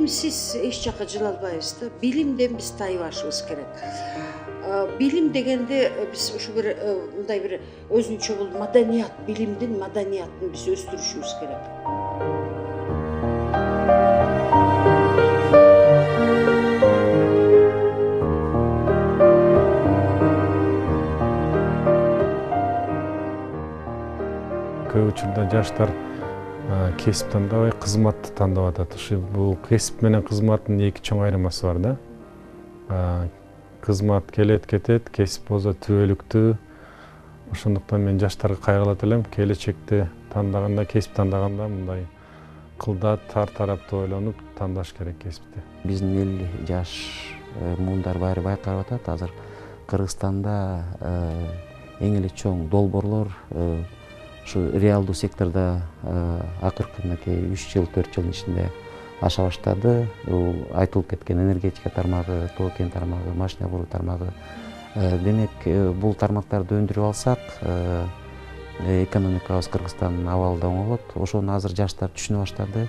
Билимсиз эч жакка жыла албайбыз да. Билимден биз тайбашыбыз керек. Билим дегенде биз ушу бир мындай бир өзүнчө бул маданият, билимдин маданиятын биз өстүрүшүбүз керек. Көп учурда жаштар кесип тандабай кызматты тандап атат. Ушу бул кесип менен кызматтын эки чоң айырмасы бар да. Кызмат келет кетет, кесип болсо түбөлүктүү. Ошондуктан мен жаштарга кайрылат элем, келечекте тандаганда, кесип тандаганда мындай кылдат, тар тараптуу ойлонуп тандаш керек кесипти. Биздин эл жаш муундар баары байкалып атат. Азыр Кыргызстанда эң эле чоң долбоорлор ушу реалдуу сектордо акыркы мынакей 3 жыл 4 жылдын ичинде аша баштады. Бул айтылып кеткен энергетика тармагы, тоо кен тармагы, машина куруу тармагы. Демек, бул тармактарды өндүрүп алсак, экономикабыз Кыргызстандын абалы да оңолот. Ошону азыр жаштар түшүнө баштады.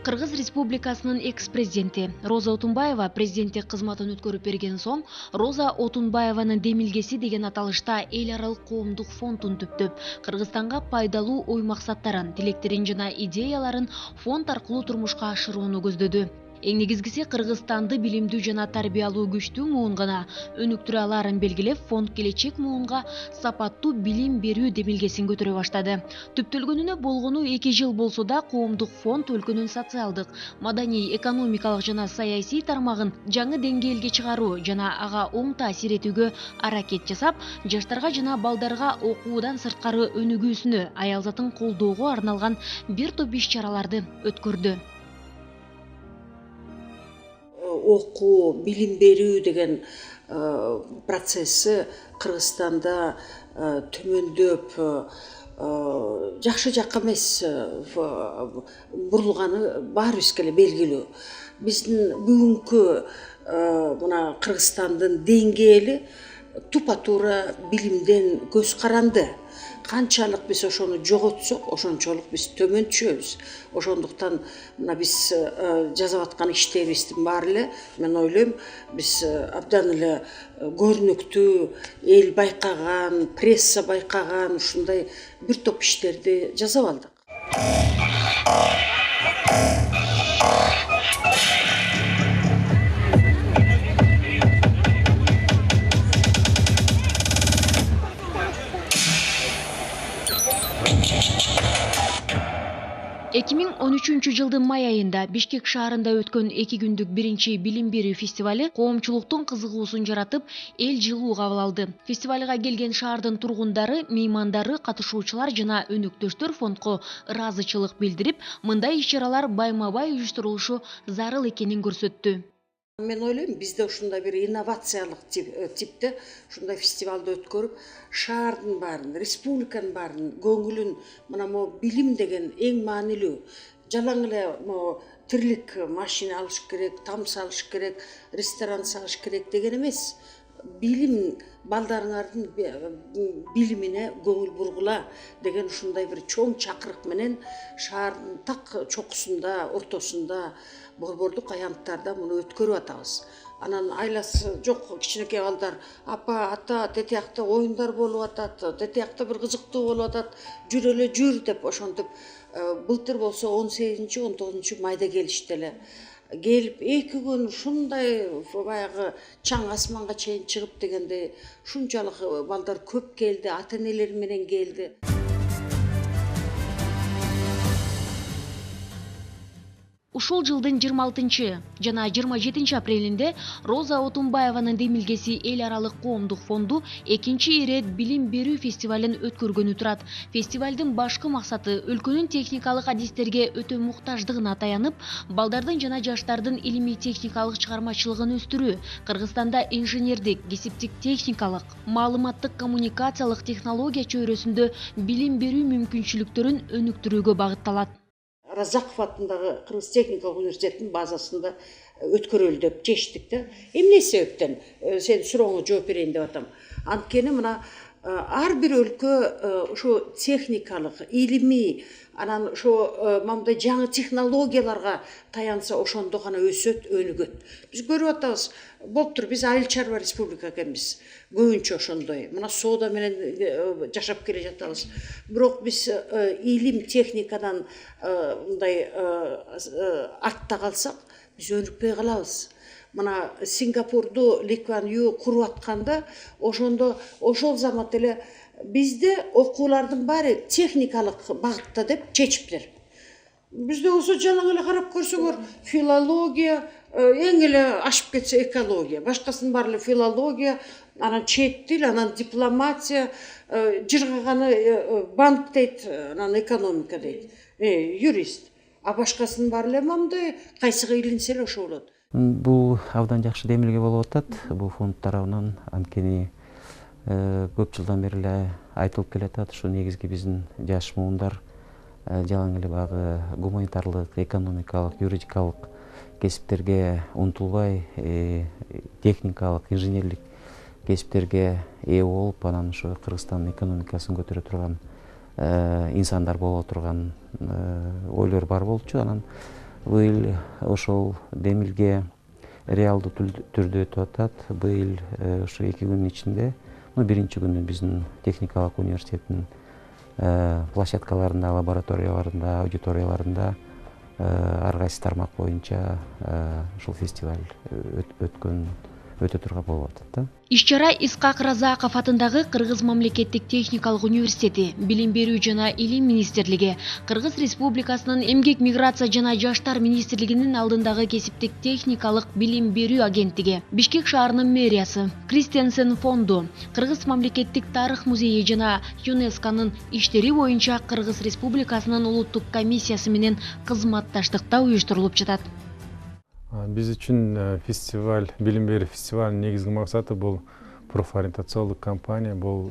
Кыргыз Республикасынын экс-президенти Роза Отунбаева президенттик кызматын өткөрүп берген соң Роза Отунбаеванын демилгеси деген аталышта эл аралык коомдук фондун түптөп, Кыргызстанга пайдалуу ой максаттарын, тилектерин жана идеяларын фонд аркылуу турмушка ашырууну көздөдү. Эң негизгиси Кыргызстанды билимдүү жана тарбиялуу күчтүү муун гана өнүктүрө аларын белгилеп, фонд келечек муунга сапаттуу билим берүү демилгесин көтөрө баштады. Түптөлгөнүнө болгону 2 жыл болсо да, коомдук фонд өлкөнүн социалдык, маданий, экономикалык жана саясий тармагын жаңы деңгээлге чыгаруу жана ага оң таасир этүүгө аракет жасап, жаштарга жана балдарга окуудан сырткары өнүгүүсүнө, аялзатын колдоого арналган бир топ иш-чараларды өткөрдү. Окуу, билим берүү деген процесси Кыргызстанда төмөндөп, жакшы жакка эмес бурулганы баарыбызга эле белгилүү. Биздин бүгүнкү мына Кыргызстандын деңгээли тупа-туура билимден көз каранды. Канчалык биз ошону жоготсок, ошончолук биз төмөн түшөбүз. Ошондуктан мына биз жасап аткан иштерибиздин баары эле, мен ойлойм, биз абдан эле көрүнүктүү, эл байкаган, пресса байкаган ушундай бир топ иштерди жасап алдык. 2013 жылдын май айында Бишкек шаарында өткөн 2 күндүк биринчи билим берүү фестивали коомчулуктун кызыгуусун жаратып, эл жылуу кабыл алды. Фестивалга келген шаардын тургундары, меймандары, катышуучулар жана өнөктөштөр фондко ыраазычылык билдирип, мындай иш-чаралар байма-бай уюштурулушу зарыл экенин көрсөттү. Мен ойлойм, бизде ушундай бир инновациялык типте ушундай фестивалды өткөрүп, шаардын баарын, республиканын баарын көңүлүн мына могу билим деген эң маанилүү. Жалаң эле тирлик машина алыш керек, там салыш керек, ресторан салыш керек деген эмес. Билим, балдарыңардын билимине көңүл бургула деген ушундай бир чоң чакырык менен шаардын так чокусунда, ортосунда, борбордук аянттарда муну өткөрүп атабыз. Анан айласы жок кичинекей балдар, апа, ата, тете жакта оюндар болуп атат, тете жакта бир кызыктуу болуп атат, жүр эле жүр деп ошентип, былтыр болсо 18-19 майда келишти эле. Келип 2 күн ушундай баягы чаң асманга чейин чыгып дегендей, ушунчалык балдар көп келди, ата-энелери менен келди. Ушул жылдын 26 жана 27 апрелинде Роза Отунбаеванын демилгеси эл аралык коомдук фонду экинчи ирет билим берүү фестивалин өткөргөнү турат. Фестивалдын башкы максаты өлкөнүн техникалык адистерге өтө муктаждыгына таянып, балдардын жана жаштардын илимий техникалык чыгармачылыгын өстүрүү, Кыргызстанда инженердик, кесиптик техникалык, маалыматтык коммуникациялык технология чөйрөсүндө билим берүү мүмкүнчүлүктөрүн өнүктүрүүгө багытталат. Разаков атындагы Кыргыз техникалык университетинин базасында өткөрөлү деп чечтик да. Эмне себептен? Сен сурооңо жооп берейин деп атам. Анткени мына ар бир өлкө ошо техникалык, илимий, анан ошо мындай жаңы технологияларга таянса ошондо гана өсөт, өнүгөт. Биз көрүп атабыз, болуптур, биз айыл чарба республика экенбиз. Көбүнчө ошондой. Мына соода менен жашап келе жатабыз. Бирок биз илим, техникадан мындай артта калсак, биз өнүкпөй калабыз. Мына Сингапурду Ли Куан Ю куруп атканда, ошондо ошол замат эле бизде окуулардын баары техникалык багытта деп чечиптир. Бизде болсо жалаң эле карап көрсөңөр, филология, эң эле ашып кетсе экология, башкасынын баары эле филология, анан чет тил, анан дипломатия, жыргаганы банк дейт, анан экономика дейт, юрист. А башкасынын баары эле мындай кайсыга илинсе эле ошо болот. Бул абдан жакшы демилге болуп атат бул фонд тарабынан, анткени көп жылдан бери эле айтылып келатат, ушу негизги биздин жаш муундар жалаң эле багы гуманитарлык, экономикалык, юридикалык кесиптерге умтулбай, техникалык, инженерлик кесиптерге ээ болуп, анан ушу Кыргызстандын экономикасын көтөрө турган инсандар боло турган ойлор бар болчу. Анан быйыл ошол демилге реалдуу түрдө өтүп атат. Быйыл ушу 2 күнүн ичинде, биринчи күнү биздин техникалык университеттин площадкаларында, лабораторияларында, аудиторияларында ар кайсы тармак боюнча ушул фестиваль өтө турган болуп атат да. Иш-чара Исхак Разаков атындагы Кыргыз мамлекеттик техникалык университети, Билим берүү жана Илим министрлиги, Кыргыз Республикасынын Эмгек миграция жана Жаштар министрлигинин алдындагы кесиптик техникалык билим берүү агенттиги, Бишкек шаарынын мэриясы, Кристенсен фонду, Кыргыз мамлекеттик тарых музейи жана ЮНЕСКОнун иштери боюнча Кыргыз Республикасынын улуттук комиссиясы менен кызматташтыкта уюштурулуп жатат. Биз үчүн фестиваль, билим берүү фестивалынын негизги максаты бул профориентациялык кампания. Бул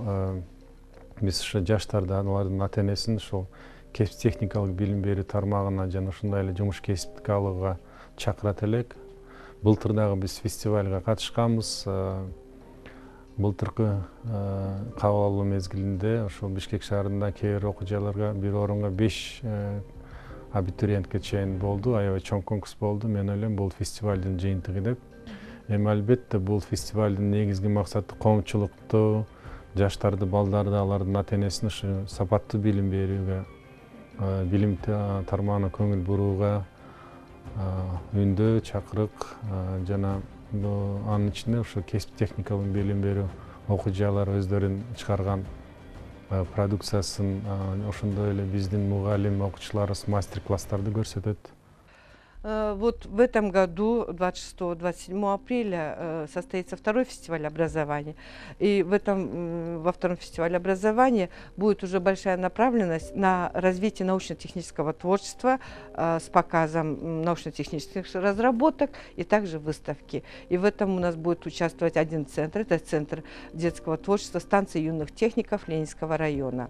биз ушу жаштарды, алардын ата-энесин ушул кесип техникалык билим берүү тармагына жана ушундай эле жумуш кесиптик алууга чакырат элек. Былтыр дагы биз фестивалга катышканбыз. Былтыркы кабыл алуу мезгилинде ошол Бишкек шаарында кээ бир окуучуларга бир орунга 5 абитуриентке чейин болду, аябай чоң конкурс болду. Мен ойлойм, бул фестивалдын жыйынтыгы деп. Эми албетте бул фестивалдын негизги максаты коомчулукту, жаштарды, балдарды, алардын ата-энесин ушу сапаттуу билим берүүгө, билим тармагына көңүл бурууга үндөө, чакырык жана анын ичинде ушу кесип техникалык билим берүү окуучулар өздөрүн чыгарган продукциясын ошондой эле биздин мугалим окуучуларыбыз мастер-класстарды көрсөтөт. Вот в этом году, 26-27 апреля, состоится второй фестиваль образования. И во втором фестивале образования будет уже большая направленность на развитие научно-технического творчества с показом научно-технических разработок и также выставки. И в этом у нас будет участвовать один центр, это Центр детского творчества станции юных техников Ленинского района.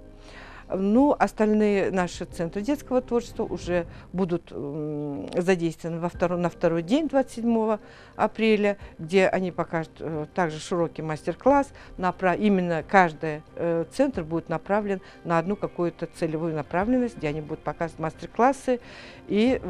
Ну, остальные наши центры детского творчества уже будут задействованы на второй день, 27 апреля, где они покажут также широкий мастер-класс. Именно каждый центр будет направлен на одну какую-то целевую направленность, где они будут показывать мастер-классы и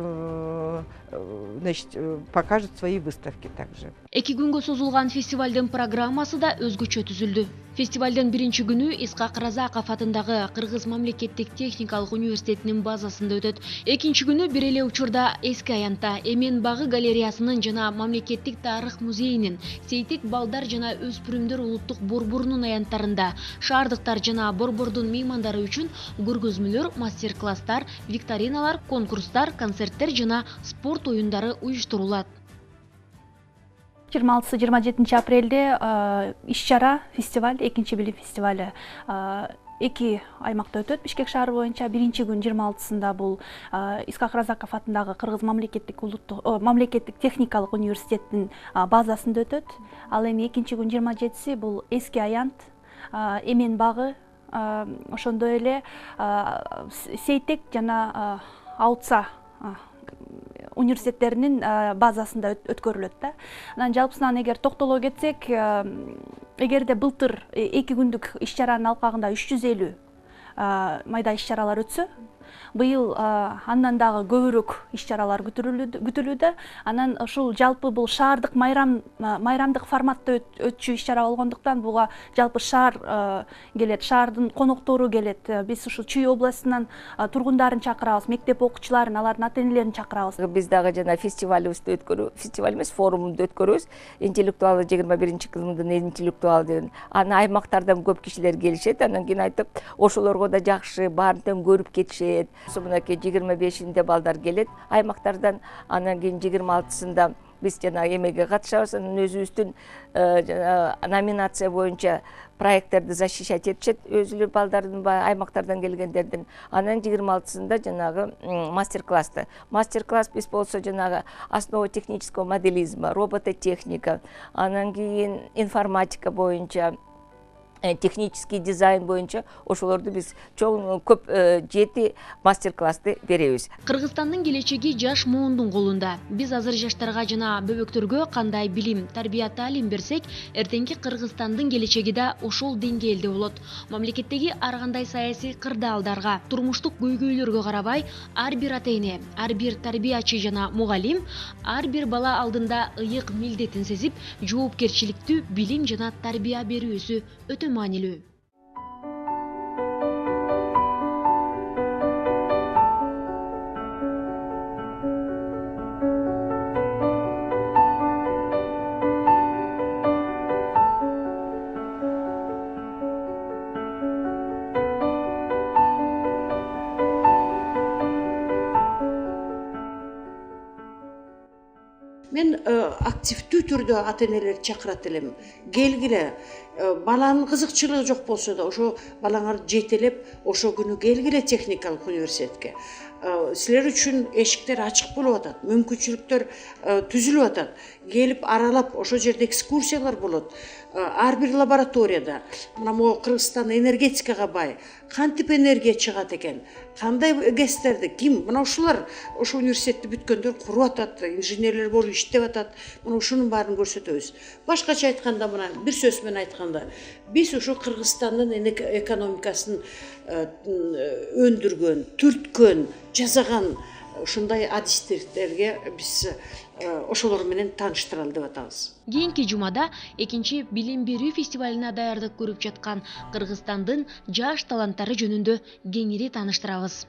покажут свои выставки также. 2 күнгө созулган фестивалдын программасы да өзгөчө түзүлдү. Фестивалдын биринчи күнү Исхак Разаков атындагы Кыргыз мамлекеттик техникалык университетинин базасында өтөт. Экинчи күнү бир эле учурда Эски Аянтта Эмен багы галереясынын жана мамлекеттик тарых музейинин Сейтек балдар жана өспүрүмдөр улуттук борборунун аянттарында шаардыктар жана борбордун меймандары үчүн көргөзмөлөр, мастер-класстар, викториналар, конкурстар, концерттер жана спорт оюндары уюштурулат. 26-27 апрелде иш-чара фестиваль, экинчи билим фестивалі 2 аймакта өтөт. Бишкек шаары боюнча биринчи күн 26-сында бул Исхак Разаков атындагы Кыргыз мамлекеттик техникалык университеттин базасында өтөт. Ал эми экинчи күн 27-си бул Эски Аянт, Эмен багы, ошондой эле Сейтек жана аутса университеттеринин базасында өткөрүлөт да. Анан жалпысынан эгер токтоло кетсек, эгерде былтыр 2 күндүк иш-чаранын алкагында 350 майда иш-чаралар өтсө, быйыл андан дагы көбүрөөк иш-чаралар күтүлүүдө. Анан ушул жалпы бул шаардык майрамдык форматта өтчү иш-чара болгондуктан буга жалпы шаар келет, шаардын коноктору келет. Биз ушул Чүй областынан тургундарын чакырабыз, мектеп окуучуларын, алардын ата-энелерин чакырабыз. Биз дагы жана фестивалыбызды фестиваль эмес, форумду өткөрөбүз. Интеллектуалы 21 кылымдын интеллектуалы деген. Аны аймактардан көп кишилер келишет, анан кийин айтып, ошолорго да жакшы баарын көрүп кетишет. Мынакей 25-inde балдар келет аймактардан, анан кийин 26-сында биз жана эмеге катышабыз, анан өзүбүздүн номинация боюнча проекттерди защищать этишет, өзүлөр балдардын аймактардан келгендердин. Анан 26-сында жанагы мастер-класс биз болсо жанагы основа технического моделизма, робототехника, анан кийин информатика боюнча, технический дизайн боюнча ошолорду биз чоң көп 7 мастер-классты беребиз. Кыргызстандын келечеги жаш муундун колунда. Биз азыр жаштарга жана бөбөктөргө кандай билим, тарбия таалим берсек, эртеңки Кыргызстандын келечеги да ошол деңгээлде болот. Мамлекеттеги ар кандай саясий кырдаалдарга, турмуштук көйгөйлөргө карабай, ар бир ата-эне, ар бир тарбиячы жана мугалим ар бир бала алдында ыйык милдетин сезип, жоопкерчиликтүү билим жана тарбия берүүсү өтө маанилүү. Мен активдүү түрдө ата-энелерди чакырат элем. Келгиле, баланын кызыкчылыгы жок болсо да, ошо балаңарды жетелеп, ошо күнү келгиле техникалык университетке. Силер үчүн эшиктер ачык болуп атат, мүмкүнчүлүктөр түзүлүп атат. Келип аралап, ошо жерде экскурсиялар болот. Ар бир лабораторияда, мына могу Кыргызстан энергетикага бай, кантип энергия чыгат экен, кандай гэстерди, ким, мына ушулар, ошо университетти бүткөндөр куруп атат, инженерлер болуп иштеп атат, мына ушунун баарын көрсөтөбүз. Башкача айтканда, мына бир сөз менен айтканда, биз ушу Кыргызстандын экономикасын өндүргөн, түрткөн, жасаган ушундай адистерге биз ошолор менен тааныштыралы деп атабыз. Кийинки жумада 2-чи билим берүү фестивалына даярдык көрүп жаткан Кыргызстандын жаш таланттары жөнүндө кеңири тааныштырабыз.